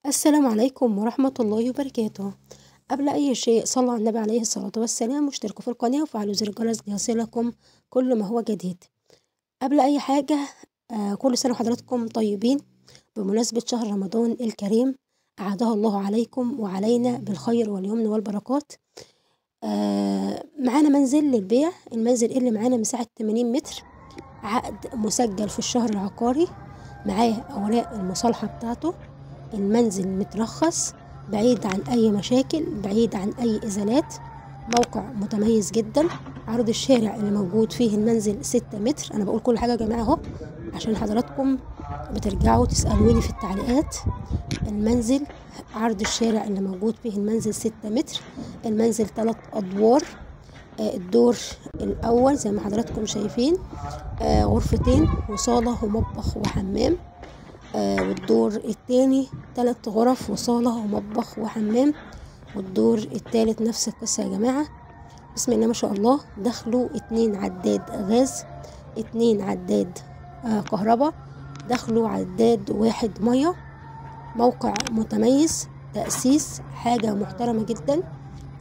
السلام عليكم ورحمة الله وبركاته. قبل أي شيء صلوا على النبي عليه الصلاة والسلام واشتركوا في القناة وفعلوا زر الجرس ليصلكم كل ما هو جديد. قبل أي حاجة كل سنة وحضراتكم طيبين بمناسبة شهر رمضان الكريم، أعاده الله عليكم وعلينا بالخير واليمن والبركات. معانا منزل للبيع. المنزل اللي معانا مساحة 80 متر، عقد مسجل في الشهر العقاري، معاه أوراق المصالحة بتاعته. المنزل مترخص، بعيد عن أي مشاكل، بعيد عن أي إزالات، موقع متميز جدا. عرض الشارع اللي موجود فيه المنزل 6 متر. أنا بقول كل حاجة يا جماعة اهو عشان حضراتكم بترجعوا تسألوني في التعليقات. المنزل عرض الشارع اللي موجود فيه المنزل 6 متر. المنزل 3 أدوار. الدور الأول زي ما حضراتكم شايفين غرفتين وصالة ومطبخ وحمام. والدور التاني 3 غرف وصالة ومطبخ وحمام. والدور التالت نفس القصة يا جماعة. بسم الله ما شاء الله. دخلوا 2 عداد غاز، 2 عداد كهرباء، دخلوا عداد 1 مية. موقع متميز، تأسيس حاجة محترمة جدا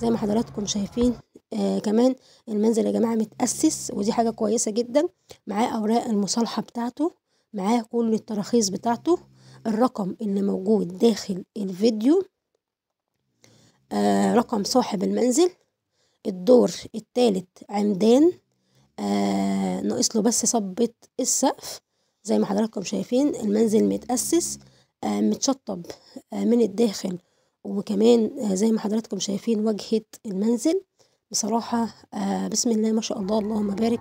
زي ما حضراتكم شايفين. كمان المنزل يا جماعة متأسس ودي حاجة كويسة جدا. معاه أوراق المصالحة بتاعته، معاه كل التراخيص بتاعته. الرقم اللي موجود داخل الفيديو رقم صاحب المنزل. الدور الثالث عمدان، ناقص له بس صبة السقف. زي ما حضراتكم شايفين المنزل متأسس متشطب من الداخل، وكمان زي ما حضراتكم شايفين واجهة المنزل. بصراحة بسم الله ما شاء الله، اللهم بارك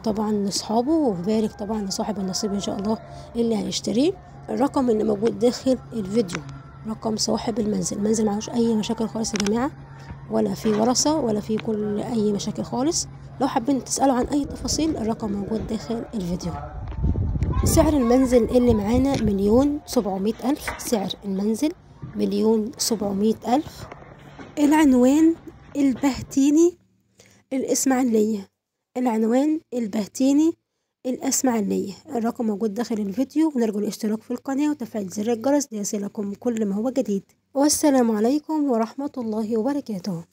طبعا لاصحابه وبارك طبعا لصاحب النصيب ان شاء الله اللي هيشتريه. الرقم اللي موجود داخل الفيديو رقم صاحب المنزل. المنزل معهوش اي مشاكل خالص يا جماعة، ولا في ورثة ولا في كل اي مشاكل خالص. لو حابين تسألوا عن اي تفاصيل الرقم موجود داخل الفيديو. سعر المنزل اللي معانا 1,700,000. سعر المنزل 1,700,000. العنوان البهتيني الإسماعيلية. العنوان البهتيني الإسماعيلية. الرقم موجود داخل الفيديو، ونرجو الاشتراك في القناة وتفعيل زر الجرس ليصلكم كل ما هو جديد. والسلام عليكم ورحمة الله وبركاته.